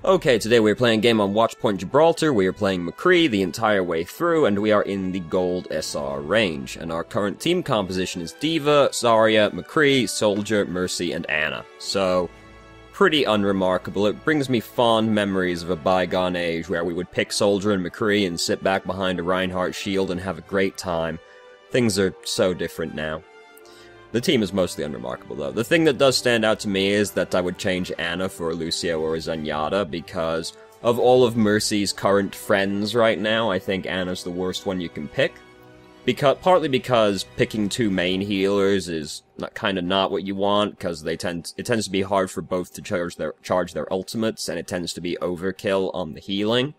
Okay, today we're playing a game on Watchpoint Gibraltar. We are playing McCree the entire way through, and we are in the gold SR range. And our current team composition is Diva, Zarya, McCree, Soldier, Mercy, and Ana. So, pretty unremarkable. It brings me fond memories of a bygone age where we would pick Soldier and McCree and sit back behind a Reinhardt shield and have a great time. Things are so different now. The team is mostly unremarkable, though. The thing that does stand out to me is that I would change Ana for a Lucio or a Zenyatta, because of all of Mercy's current friends right now, I think Ana's the worst one you can pick. Partly because picking two main healers is kind of not what you want, because it tends to be hard for both to charge their ultimates, and it tends to be overkill on the healing.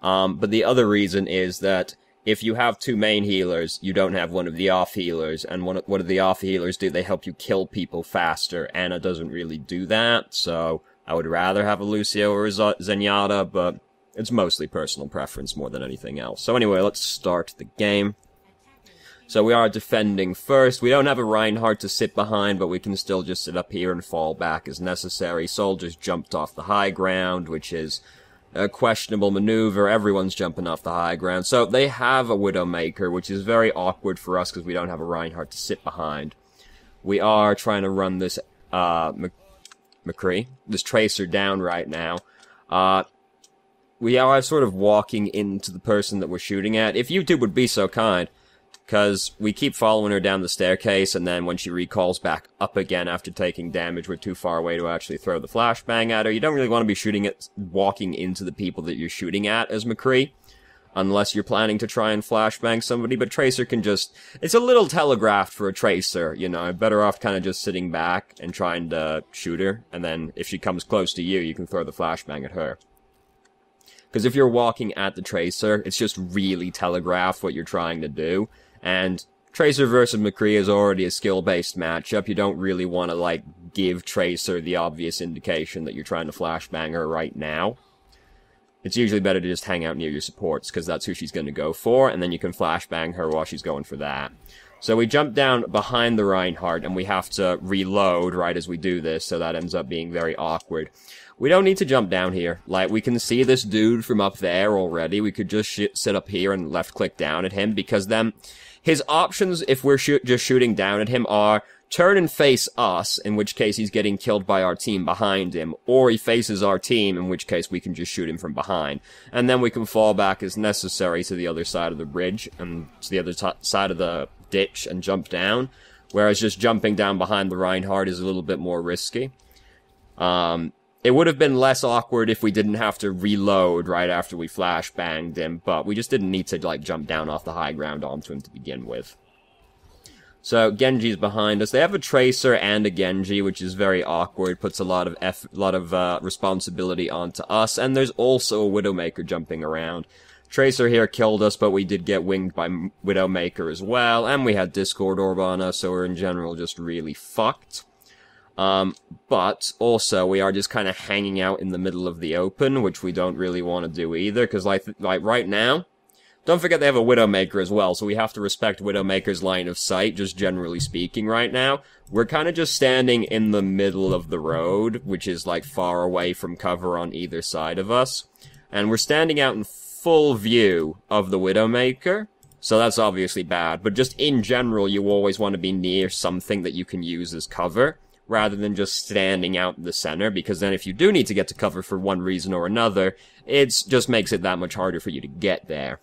But the other reason is that if you have two main healers, you don't have one of the off healers, and what do the off healers do? They help you kill people faster. Ana doesn't really do that, so I would rather have a Lucio or a Zenyatta, but it's mostly personal preference more than anything else. So anyway, let's start the game. So we are defending first. We don't have a Reinhardt to sit behind, but we can still just sit up here and fall back as necessary. Soldiers jumped off the high ground, which is a questionable maneuver. Everyone's jumping off the high ground. So they have a Widowmaker, which is very awkward for us because we don't have a Reinhardt to sit behind. We are trying to run this McCree, this Tracer down right now. We are sort of walking into the person that we're shooting at. If YouTube would be so kind, because we keep following her down the staircase, and then when she recalls back up again after taking damage, we're too far away to actually throw the flashbang at her. You don't really want to be walking into the people that you're shooting at as McCree, unless you're planning to try and flashbang somebody, but Tracer can just... It's a little telegraphed for a Tracer, you know. Better off kind of just sitting back and trying to shoot her, and then if she comes close to you, you can throw the flashbang at her. Because if you're walking at the Tracer, it's just really telegraphed what you're trying to do. And Tracer versus McCree is already a skill-based matchup. You don't really want to, give Tracer the obvious indication that you're trying to flashbang her right now. It's usually better to just hang out near your supports, because that's who she's going to go for, and then you can flashbang her while she's going for that. So we jump down behind the Reinhardt, and we have to reload right as we do this, so that ends up being very awkward. We don't need to jump down here. We can see this dude from up there already. We could just sit up here and left-click down at him, because then his options, if we're just shooting down at him, are turn and face us, in which case he's getting killed by our team behind him, or he faces our team, in which case we can just shoot him from behind. And then we can fall back as necessary to the other side of the bridge, and to the other side of the ditch, and jump down. Whereas just jumping down behind the Reinhardt is a little bit more risky. It would have been less awkward if we didn't have to reload right after we flashbanged him, but we just didn't need to, jump down off the high ground onto him to begin with. So, Genji's behind us. They have a Tracer and a Genji, which is very awkward, puts a lot of responsibility onto us, and there's also a Widowmaker jumping around. Tracer here killed us, but we did get winged by Widowmaker as well, and we had Discord Orb on us, so we're in general just really fucked. But also we are just kind of hanging out in the middle of the open, which we don't really want to do either, because right now, don't forget they have a Widowmaker as well, so we have to respect Widowmaker's line of sight, just generally speaking right now. We're kind of just standing in the middle of the road, which is far away from cover on either side of us, and we're standing out in full view of the Widowmaker. So that's obviously bad, but just in general, you always want to be near something that you can use as cover, rather than just standing out in the center, because then if you do need to get to cover for one reason or another, it just makes it that much harder for you to get there.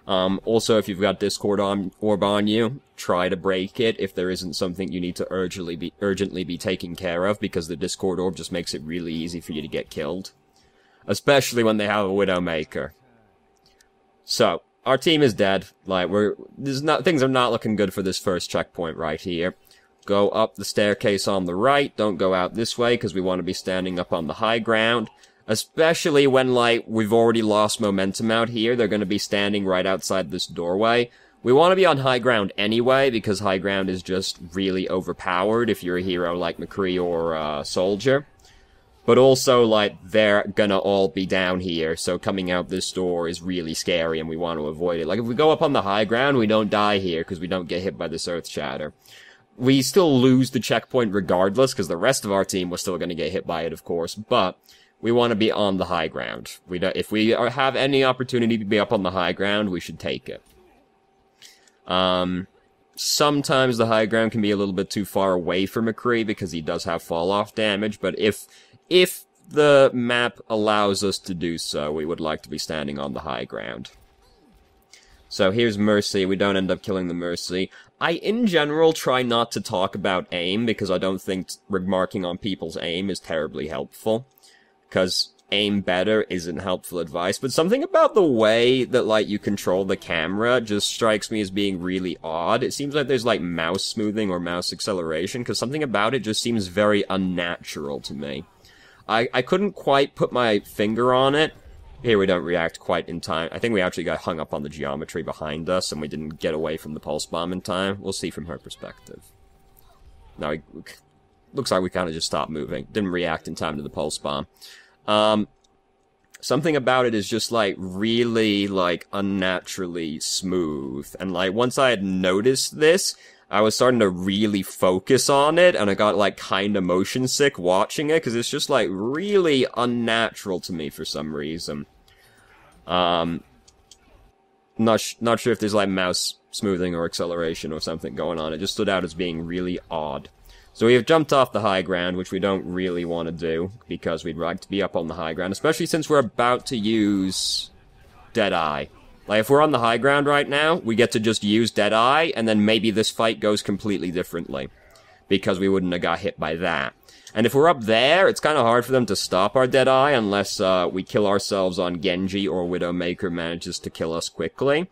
Also, if you've got Discord Orb on you, try to break it if there isn't something you need to urgently be taking care of, because the Discord Orb just makes it really easy for you to get killed. Especially when they have a Widowmaker. So, our team is dead. Things are not looking good for this first checkpoint right here. Go up the staircase on the right, don't go out this way, because we want to be standing up on the high ground. Especially when, we've already lost momentum out here, they're going to be standing right outside this doorway. We want to be on high ground anyway, because high ground is just really overpowered if you're a hero like McCree or Soldier. But also, they're gonna all be down here, so coming out this door is really scary, and we want to avoid it. If we go up on the high ground, we don't die here, because we don't get hit by this Earth Shatter. We still lose the checkpoint regardless, because the rest of our team was still going to get hit by it, of course, but we want to be on the high ground. If we have any opportunity to be up on the high ground, we should take it. Sometimes the high ground can be a little bit too far away for McCree because he does have fall-off damage, but if the map allows us to do so, we would like to be standing on the high ground. So here's Mercy. We don't end up killing the Mercy. I, in general, try not to talk about aim because I don't think remarking on people's aim is terribly helpful. Because aim better isn't helpful advice, but something about the way that, like, you control the camera just strikes me as being really odd. It seems like there's, like, mouse smoothing or mouse acceleration, because something about it just seems very unnatural to me. I couldn't quite put my finger on it. Here we don't react quite in time. I think we actually got hung up on the geometry behind us, and we didn't get away from the pulse bomb in time. We'll see from her perspective. No, looks like we kind of just stopped moving. Didn't react in time to the pulse bomb. Something about it is just, like, really, like, unnaturally smooth. And, like, once I had noticed this, I was starting to really focus on it, and I got, like, kinda motion sick watching it, because it's just, like, really unnatural to me for some reason. Not sure if there's, like, mouse smoothing or acceleration or something going on. It just stood out as being really odd. So we have jumped off the high ground, which we don't really want to do, because we'd like to be up on the high ground, especially since we're about to use Deadeye. Like, if we're on the high ground right now, we get to just use Deadeye, and then maybe this fight goes completely differently, because we wouldn't have got hit by that. And if we're up there, it's kind of hard for them to stop our Deadeye, unless we kill ourselves on Genji or Widowmaker manages to kill us quickly.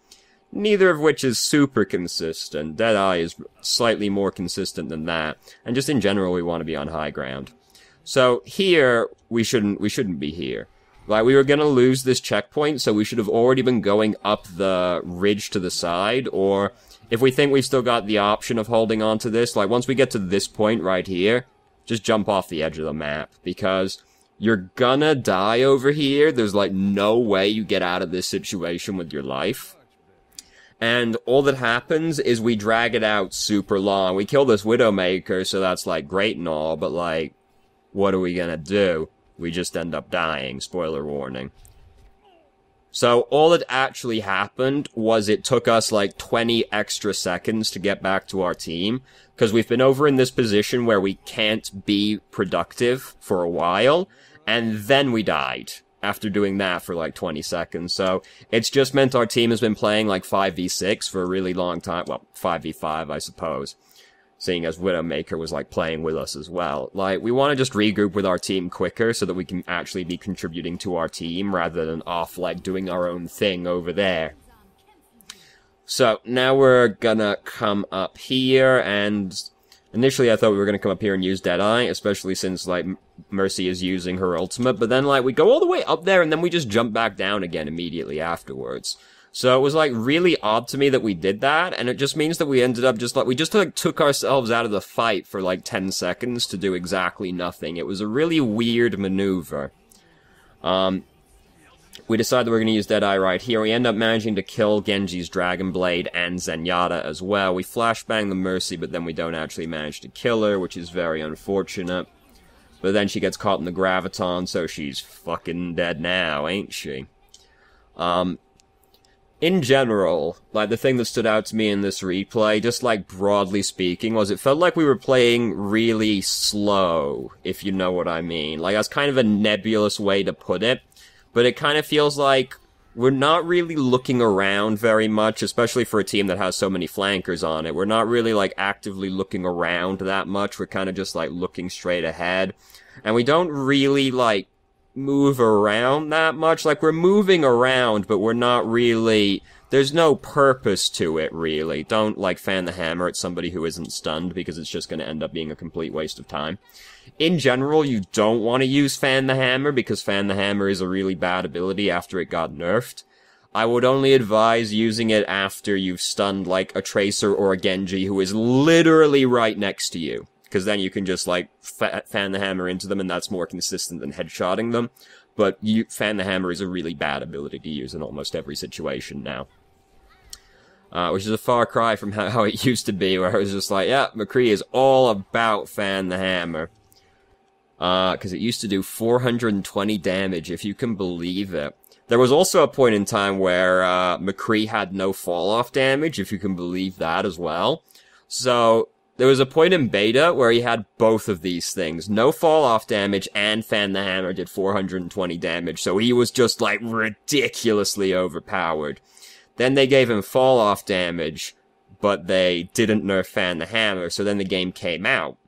Neither of which is super consistent. Deadeye is slightly more consistent than that. And just in general, we want to be on high ground. So here, we shouldn't be here. Like, we were gonna lose this checkpoint, so we should have already been going up the ridge to the side, or if we think we've still got the option of holding on to this, like, once we get to this point right here, just jump off the edge of the map, because you're gonna die over here. There's, like, no way you get out of this situation with your life. And all that happens is we drag it out super long. We kill this Widowmaker, so that's, like, great and all, but, like, what are we gonna do? We just end up dying. Spoiler warning. So all that actually happened was it took us, like, 20 extra seconds to get back to our team, because we've been over in this position where we can't be productive for a while, and then we died after doing that for, like, 20 seconds. So it's just meant our team has been playing, like, 5v6 for a really long time. Well, 5v5, I suppose. Seeing as Widowmaker was, like, playing with us as well. Like, we want to just regroup with our team quicker so that we can actually be contributing to our team rather than off, like, doing our own thing over there. So, now we're gonna come up here, and initially I thought we were gonna come up here and use Deadeye, especially since, like, Mercy is using her ultimate, but then, like, we go all the way up there and then we just jump back down again immediately afterwards. So it was, like, really odd to me that we did that, and it just means that we ended up just, like, we just, like, took ourselves out of the fight for, like, 10 seconds to do exactly nothing. It was a really weird maneuver. We decided we're going to use Deadeye right here. We end up managing to kill Genji's Dragon Blade and Zenyatta as well. We flashbang the Mercy, but then we don't actually manage to kill her, which is very unfortunate. But then she gets caught in the Graviton, so she's fucking dead now, ain't she? In general, like, the thing that stood out to me in this replay, just, like, broadly speaking, was it felt like we were playing really slow, if you know what I mean. Like, that's kind of a nebulous way to put it, but it kind of feels like we're not really looking around very much, especially for a team that has so many flankers on it. We're not really, like, actively looking around that much. We're kind of just, like, looking straight ahead. And we don't really, like, move around that much. Like, we're moving around, but we're not really, there's no purpose to it, really. Don't, like, fan the hammer at somebody who isn't stunned, because it's just going to end up being a complete waste of time. In general, you don't want to use fan the hammer, because fan the hammer is a really bad ability after it got nerfed. I would only advise using it after you've stunned, like, a Tracer or a Genji who is literally right next to you. Because then you can just, like, fan the hammer into them, and that's more consistent than headshotting them. But fan the hammer is a really bad ability to use in almost every situation now. Which is a far cry from how it used to be, where I was just like, yeah, McCree is all about fan the hammer. because it used to do 420 damage, if you can believe it. There was also a point in time where McCree had no fall-off damage, if you can believe that as well. So there was a point in beta where he had both of these things. No fall-off damage and Fan the Hammer did 420 damage, so he was just, like, ridiculously overpowered. Then they gave him fall-off damage, but they didn't nerf Fan the Hammer, so then the game came out.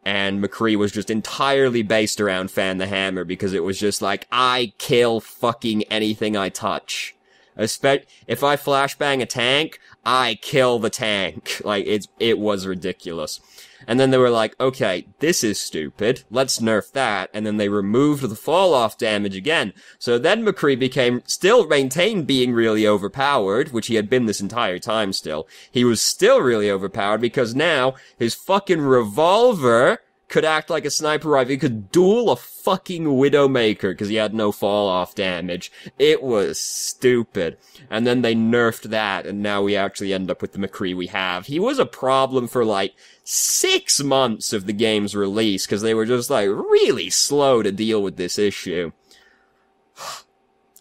And McCree was just entirely based around Fan the Hammer because it was just like, I kill fucking anything I touch. If I flashbang a tank, I kill the tank. Like, it was ridiculous. And then they were like, okay, this is stupid, let's nerf that, and then they removed the fall-off damage again. So then McCree still maintained being really overpowered, which he had been this entire time still. He was still really overpowered because now his fucking revolver could act like a sniper rifle. He could duel a fucking Widowmaker because he had no fall-off damage. It was stupid. And then they nerfed that, and now we actually end up with the McCree we have. He was a problem for, like, 6 months of the game's release because they were just, like, really slow to deal with this issue.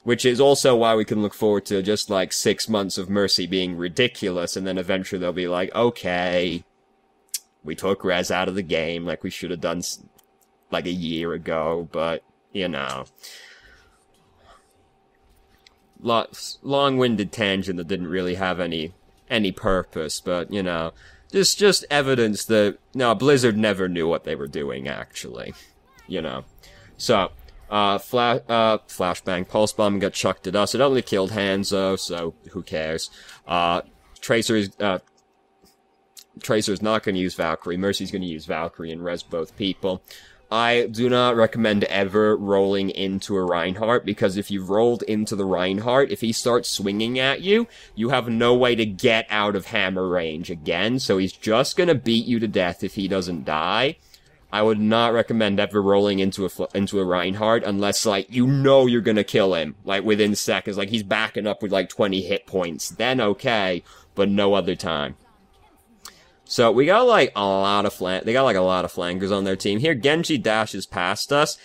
Which is also why we can look forward to just, like, 6 months of Mercy being ridiculous, and then eventually they'll be like, okay, we took Rez out of the game like we should have done, like, a year ago, but, you know. Long-winded tangent that didn't really have any purpose, but, you know, just evidence that, no, Blizzard never knew what they were doing, actually. You know. So, Flashbang Pulse Bomb got chucked at us. It only killed Hanzo, so who cares? Tracer's not going to use Valkyrie. Mercy's going to use Valkyrie and res both people. I do not recommend ever rolling into a Reinhardt, because if you've rolled into the Reinhardt, if he starts swinging at you, you have no way to get out of hammer range again, so he's just going to beat you to death if he doesn't die. I would not recommend ever rolling into a Reinhardt unless, like, you know you're going to kill him, like, within seconds. Like, he's backing up with, like, 20 hit points. Then okay, but no other time. So we got like a lot of flankers on their team. Here Genji dashes past us.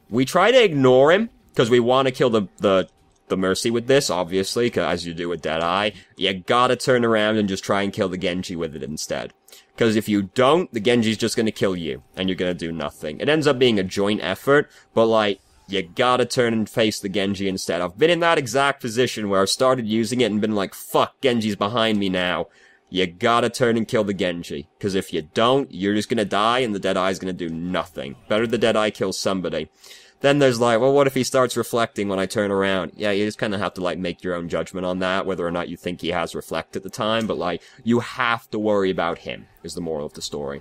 We try to ignore him because we want to kill the Mercy with this, obviously, as you do with Deadeye. You gotta turn around and just try and kill the Genji with it instead. Because if you don't, the Genji's just gonna kill you, and you're gonna do nothing. It ends up being a joint effort, but like, you gotta turn and face the Genji instead. I've been in that exact position where I've started using it and been like, fuck, Genji's behind me now. You gotta turn and kill the Genji. Because if you don't, you're just gonna die and the Deadeye's gonna do nothing. Better the Deadeye kills somebody. Then there's like, well, what if he starts reflecting when I turn around? Yeah, you just kind of have to like make your own judgment on that, whether or not you think he has reflect at the time, but like, you have to worry about him, is the moral of the story.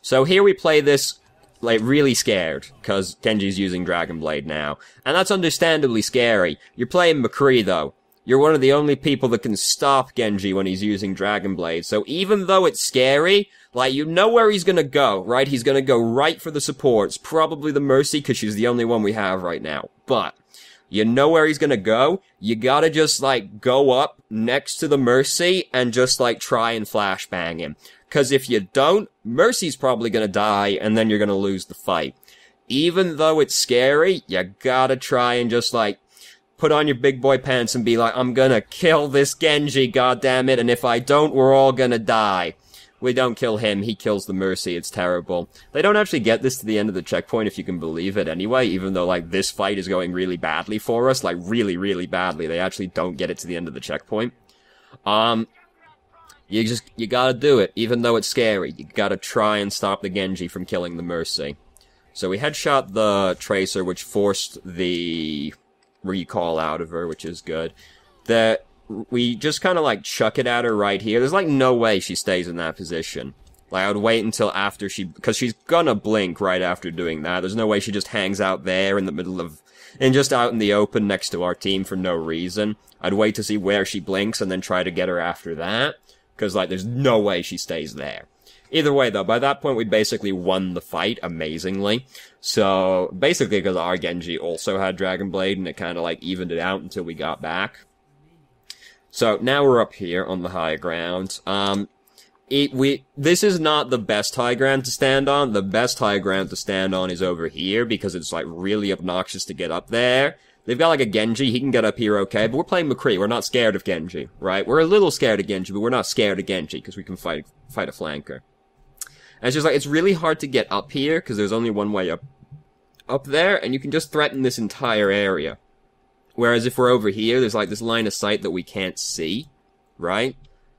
So here we play this, like, really scared, because Genji's using Dragon Blade now. And that's understandably scary. You're playing McCree, though. You're one of the only people that can stop Genji when he's using Dragon Blade. So even though it's scary, like, you know where he's gonna go, right? He's gonna go right for the supports. Probably the Mercy, because she's the only one we have right now. But you know where he's gonna go. You gotta just, like, go up next to the Mercy and just, like, try and flashbang him. Because if you don't, Mercy's probably gonna die, and then you're gonna lose the fight. Even though it's scary, you gotta try and just, like, put on your big boy pants and be like, I'm gonna kill this Genji, goddammit, and if I don't, we're all gonna die. We don't kill him, he kills the Mercy, it's terrible. They don't actually get this to the end of the checkpoint, if you can believe it anyway, even though, like, this fight is going really badly for us, like, really, really badly. They actually don't get it to the end of the checkpoint. You gotta do it, even though it's scary. You gotta try and stop the Genji from killing the Mercy. So we headshot the Tracer, which forced the recall out of her, which is good. We just kind of like chuck it at her right here. There's like no way she stays in that position. Like, I would wait until after because she's gonna blink right after doing that. There's no way she just hangs out there in the middle of, and just out in the open next to our team for no reason. I'd wait to see where she blinks and then try to get her after that. Because, like, there's no way she stays there. Either way, though, by that point, we basically won the fight amazingly. So, basically, because our Genji also had Dragon Blade, and it kind of, like, evened it out until we got back. So, now we're up here on the high ground. This is not the best high ground to stand on. The best high ground to stand on is over here, because it's, like, really obnoxious to get up there. They've got, like, a Genji, he can get up here okay, but we're playing McCree, we're not scared of Genji, right? We're a little scared of Genji, but we're not scared of Genji, because we can fight a flanker. And it's just like, it's really hard to get up here, because there's only one way up there, and you can just threaten this entire area. Whereas if we're over here, there's, like, this line of sight that we can't see, right?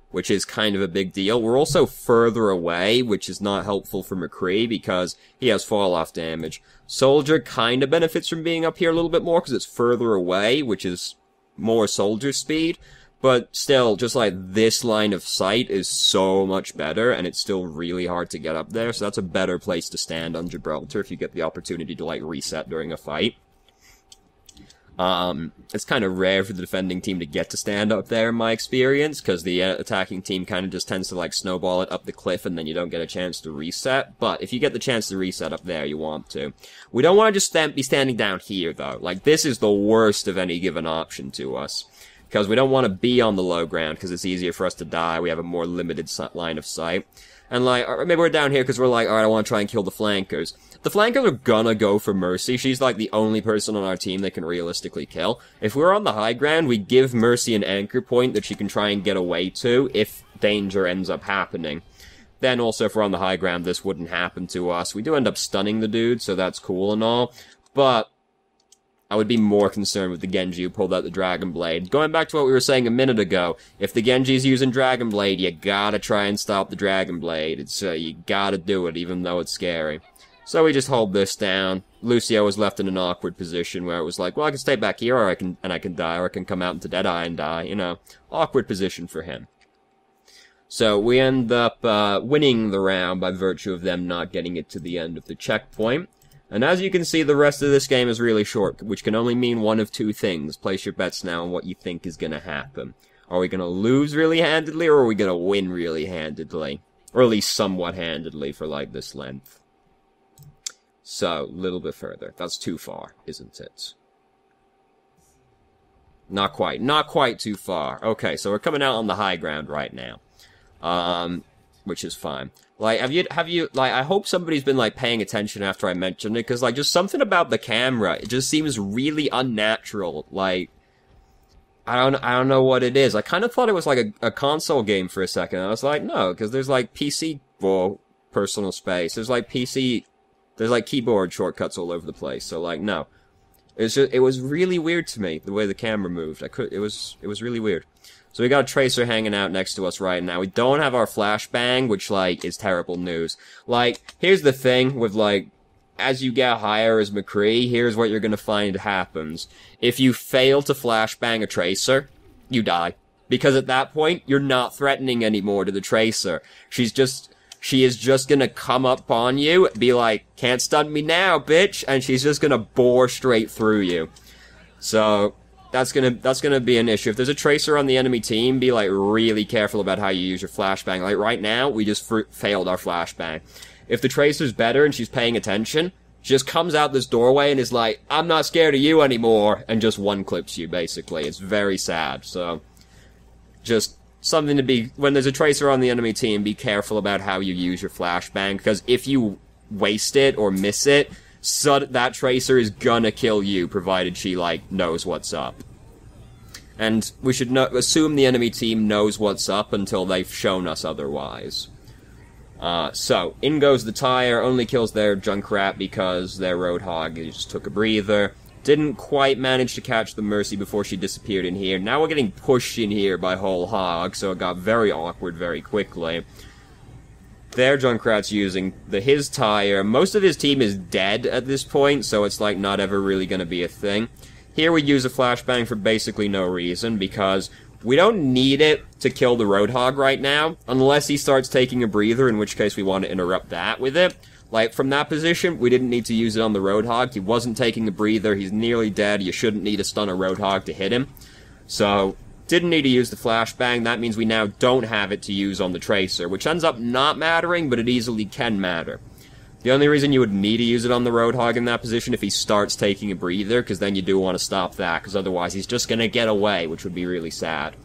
Which is kind of a big deal. We're also further away, which is not helpful for McCree, because he has fall-off damage. Soldier kind of benefits from being up here a little bit more, because it's further away, which is more soldier speed. But still, just like this line of sight is so much better, and it's still really hard to get up there, so that's a better place to stand on Gibraltar if you get the opportunity to, like, reset during a fight. It's kind of rare for the defending team to get to stand up there in my experience, because the attacking team kind of just tends to, like, snowball it up the cliff and then you don't get a chance to reset. But if you get the chance to reset up there, you want to. We don't want to just be standing down here, though. Like, this is the worst of any given option to us. Because we don't want to be on the low ground, because it's easier for us to die. We have a more limited line of sight. And, like, maybe we're down here because we're like, alright, I want to try and kill the flankers. The flankers are gonna go for Mercy. She's, like, the only person on our team they can realistically kill. If we're on the high ground, we give Mercy an anchor point that she can try and get away to if danger ends up happening. Then also, if we're on the high ground, this wouldn't happen to us. We do end up stunning the dude, so that's cool and all. But I would be more concerned with the Genji who pulled out the Dragon Blade. Going back to what we were saying a minute ago, if the Genji's using Dragon Blade, you gotta try and stop the Dragon Blade. It's, you gotta do it, even though it's scary. So we just hold this down. Lucio was left in an awkward position where it was like, well, I can stay back here, or I can die, or I can come out into Deadeye and die, you know. Awkward position for him. So we end up, winning the round by virtue of them not getting it to the end of the checkpoint. And as you can see, the rest of this game is really short, which can only mean one of two things. Place your bets now on what you think is gonna happen. Are we gonna lose really handedly, or are we gonna win really handedly? Or at least somewhat handedly for, like, this length. So, a little bit further. That's too far, isn't it? Not quite. Not quite too far. Okay, so we're coming out on the high ground right now. Which is fine. Like, have you, like, I hope somebody's been, like, paying attention after I mentioned it, because, like, just something about the camera, it just seems really unnatural. Like, I don't know what it is. I kind of thought it was, like, a console game for a second. I was like, no, because there's, like, PC for personal space. There's, like, there's, like, keyboard shortcuts all over the place. So, like, no. It was really weird to me, the way the camera moved. It was really weird. So we got a Tracer hanging out next to us right now. We don't have our flashbang, which, like, is terrible news. Like, here's the thing with, like, as you get higher as McCree, here's what you're gonna find happens. If you fail to flashbang a Tracer, you die. Because at that point, you're not threatening anymore to the Tracer. She is just gonna come up on you, be like, can't stun me now, bitch, and she's just gonna bore straight through you. So, that's gonna be an issue. If there's a Tracer on the enemy team, be, like, really careful about how you use your flashbang. Like, right now, we just failed our flashbang. If the Tracer's better and she's paying attention, she just comes out this doorway and is like, I'm not scared of you anymore, and just one-clips you, basically. It's very sad, so just something to be, when there's a Tracer on the enemy team, be careful about how you use your flashbang, because if you waste it or miss it, so that Tracer is gonna kill you, provided she, like, knows what's up. And we should assume the enemy team knows what's up until they've shown us otherwise. So, in goes the tire, only kills their Junkrat because their Roadhog just took a breather. Didn't quite manage to catch the Mercy before she disappeared in here. Now we're getting pushed in here by Whole Hog, so it got very awkward very quickly. Their Junkrat's using his tire. Most of his team is dead at this point, so it's, like, not ever really gonna be a thing. Here we use a flashbang for basically no reason, because we don't need it to kill the Roadhog right now, unless he starts taking a breather, in which case we want to interrupt that with it. Like, from that position, we didn't need to use it on the Roadhog. He wasn't taking a breather, he's nearly dead, you shouldn't need to stun a Roadhog to hit him. So, didn't need to use the flashbang, that means we now don't have it to use on the Tracer, which ends up not mattering, but it easily can matter. The only reason you would need to use it on the Roadhog in that position if he starts taking a breather, because then you do want to stop that, because otherwise he's just going to get away, which would be really sad.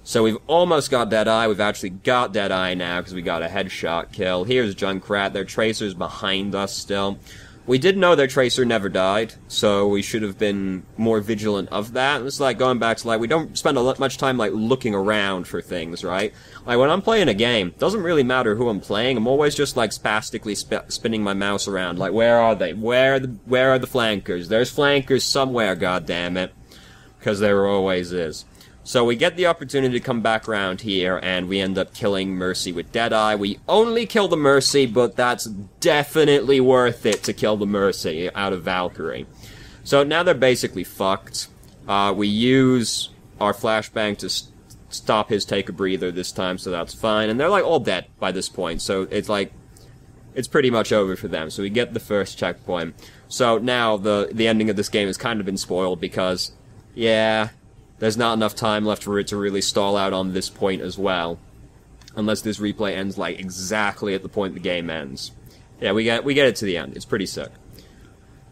So we've almost got Deadeye. We've actually got Deadeye now because we got a headshot kill. Here's Junkrat. Their Tracer's behind us still. We did know their Tracer never died, so we should have been more vigilant of that. It's like going back to, like, we don't spend much time, like, looking around for things, right? Like, when I'm playing a game, it doesn't really matter who I'm playing. I'm always just, like, spastically spinning my mouse around. Like, where are they? Where are the flankers? There's flankers somewhere, goddammit. Because there always is. So we get the opportunity to come back around here, and we end up killing Mercy with Deadeye. We only kill the Mercy, but that's definitely worth it to kill the Mercy out of Valkyrie. So now they're basically fucked. We use our flashbang to stop his take a breather this time, so that's fine. And they're like all dead by this point, so it's like, it's pretty much over for them. So we get the first checkpoint. So now the ending of this game has kind of been spoiled because, yeah, there's not enough time left for it to really stall out on this point as well. Unless this replay ends, like, exactly at the point the game ends. Yeah, we get it to the end. It's pretty sick.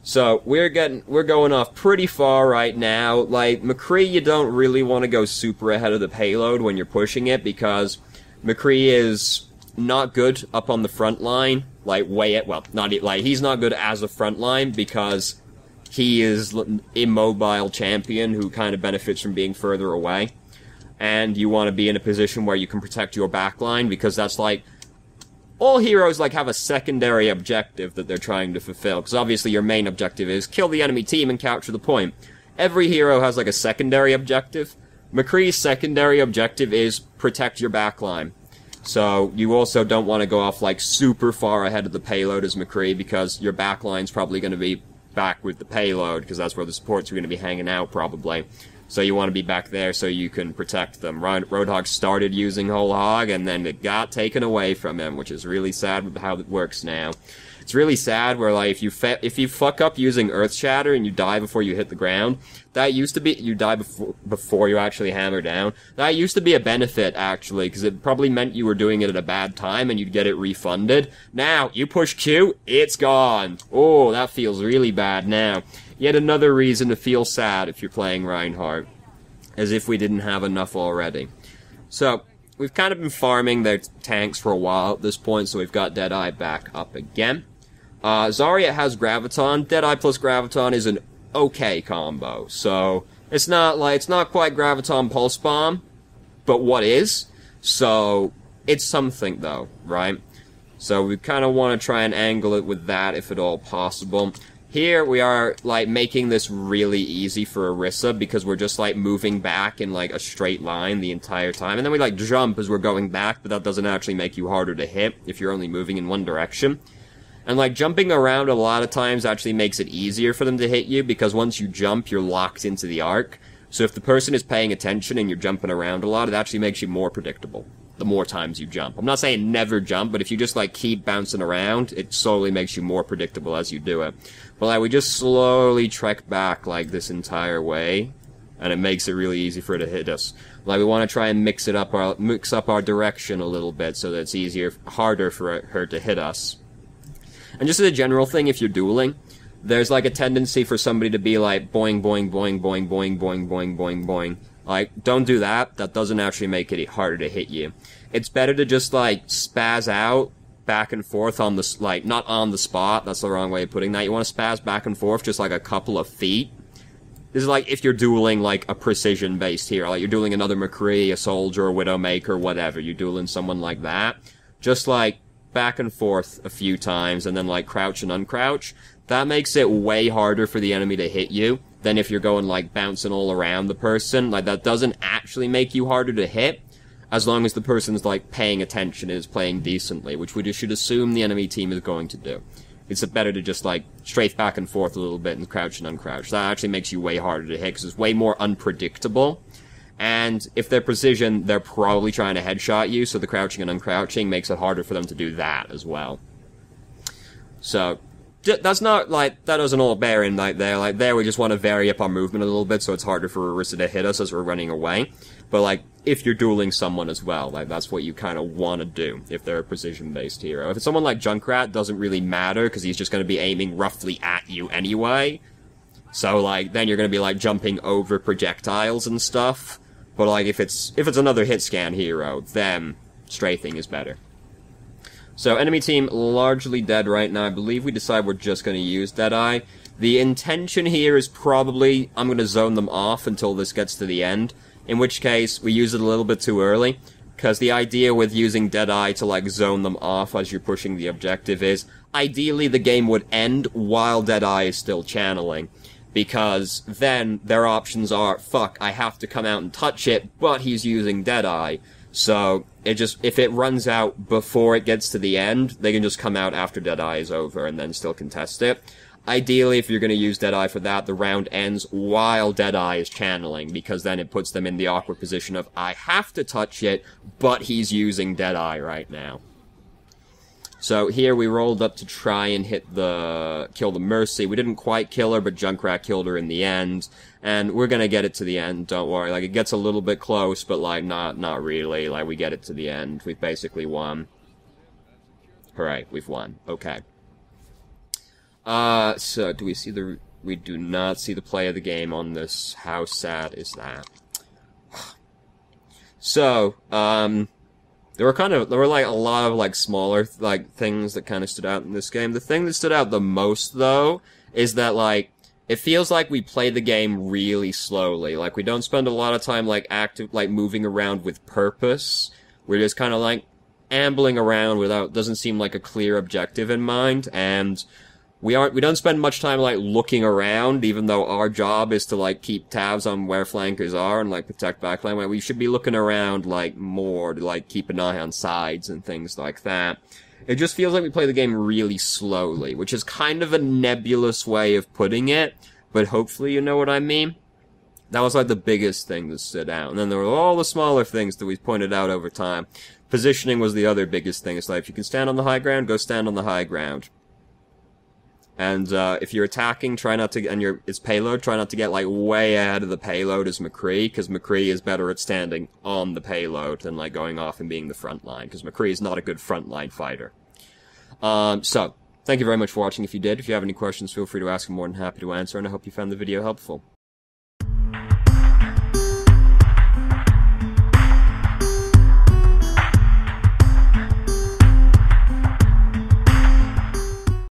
So, we're going off pretty far right now. Like, McCree, you don't really want to go super ahead of the payload when you're pushing it, because McCree is not good up on the front line. Like, he's not good as a front line, because he is an immobile champion who kind of benefits from being further away. And you want to be in a position where you can protect your backline, because that's like, all heroes like have a secondary objective that they're trying to fulfill. Because obviously your main objective is kill the enemy team and capture the point. Every hero has like a secondary objective. McCree's secondary objective is protect your backline. So you also don't want to go off like super far ahead of the payload as McCree, because your backline's probably going to be back with the payload, because that's where the supports are going to be hanging out, probably. So you want to be back there so you can protect them. Roadhog started using Whole Hog, and then it got taken away from him, which is really sad with how it works now. It's really sad where, like, if you fuck up using Earth Shatter and you die before you hit the ground, that used to be, you die before you actually hammer down. That used to be a benefit, actually, because it probably meant you were doing it at a bad time and you'd get it refunded. Now, you push Q, it's gone. Oh, that feels really bad now. Yet another reason to feel sad if you're playing Reinhardt. As if we didn't have enough already. So, we've kind of been farming their tanks for a while at this point, so we've got Deadeye back up again. Zarya has Graviton. Deadeye plus Graviton is an okay combo. So, it's not quite Graviton Pulse Bomb, but what is? So, it's something though, right? So we kind of want to try and angle it with that if at all possible. Here we are, like, making this really easy for Orisa because we're just, like, moving back in, like, a straight line the entire time. And then we, like, jump as we're going back, but that doesn't actually make you harder to hit if you're only moving in one direction. And, like, jumping around a lot of times actually makes it easier for them to hit you, because once you jump, you're locked into the arc. So if the person is paying attention and you're jumping around a lot, it actually makes you more predictable the more times you jump. I'm not saying never jump, but if you just, like, keep bouncing around, it slowly makes you more predictable as you do it. But, like, we just slowly trek back, like, this entire way, and it makes it really easy for it to hit us. Like, we want to try and mix up our direction a little bit so that it's harder for her to hit us. And just as a general thing, if you're dueling, there's, like, a tendency for somebody to be like, boing, boing, boing, boing, boing, boing, boing, boing, boing. Like, don't do that. That doesn't actually make it harder to hit you. It's better to just, like, spaz out back and forth on the, like, not on the spot. That's the wrong way of putting that. You want to spaz back and forth just, like, a couple of feet. This is like if you're dueling, like, a precision-based hero. Like, you're dueling another McCree, a Soldier, a Widowmaker, whatever. You're dueling someone like that. Just, like, back and forth a few times, and then, like, crouch and uncrouch. That makes it way harder for the enemy to hit you than if you're going, like, bouncing all around the person. Like, that doesn't actually make you harder to hit, as long as the person's, like, paying attention and is playing decently, which we just should assume the enemy team is going to do. It's better to just, like, strafe back and forth a little bit and crouch and uncrouch. That actually makes you way harder to hit, because it's way more unpredictable. And if they're precision, they're probably trying to headshot you, so the crouching and uncrouching makes it harder for them to do that as well. So, that's not, like, that doesn't all bear in, like, there. Like, there we just want to vary up our movement a little bit so it's harder for Orisa to hit us as we're running away. But, like, if you're dueling someone as well, like, that's what you kind of want to do if they're a precision-based hero. If it's someone like Junkrat, it doesn't really matter, because he's just going to be aiming roughly at you anyway. So, like, then you're going to be, like, jumping over projectiles and stuff. But, like, if it's another hit scan hero, then strafing is better. So, enemy team largely dead right now. I believe we decide we're just going to use Deadeye. The intention here is probably I'm going to zone them off until this gets to the end, in which case we use it a little bit too early, because the idea with using Deadeye to, like, zone them off as you're pushing the objective is, ideally the game would end while Deadeye is still channeling, because then their options are, fuck, I have to come out and touch it, but he's using Deadeye. So, if it runs out before it gets to the end, they can just come out after Deadeye is over and then still contest it. Ideally, if you're going to use Deadeye for that, the round ends while Deadeye is channeling, because then it puts them in the awkward position of, I have to touch it, but he's using Deadeye right now. So here we rolled up to try and kill the Mercy. We didn't quite kill her, but Junkrat killed her in the end. And we're gonna get it to the end, don't worry. Like, it gets a little bit close, but, like, not really. Like, we get it to the end. We've basically won. Hooray, we've won. Okay. So, do we see we do not see the play of the game on this. How sad is that? So, there were like a lot of like smaller like things that kind of stood out in this game. The thing that stood out the most though is that like it feels like we play the game really slowly. Like we don't spend a lot of time like moving around with purpose. We're just kind of like ambling around doesn't seem like a clear objective in mind, and we don't spend much time like looking around, even though our job is to like keep tabs on where flankers are and like protect backline. Like, we should be looking around like more to like keep an eye on sides and things like that. It just feels like we play the game really slowly, which is kind of a nebulous way of putting it, but hopefully you know what I mean. That was like the biggest thing that stood out. And then there were all the smaller things that we pointed out over time. Positioning was the other biggest thing. It's like, if you can stand on the high ground, go stand on the high ground. And, if you're attacking, it's payload, try not to get, like, way ahead of the payload as McCree, because McCree is better at standing on the payload than, like, going off and being the front line, because McCree is not a good frontline fighter. So, thank you very much for watching if you did. If you have any questions, feel free to ask. I'm more than happy to answer, and I hope you found the video helpful.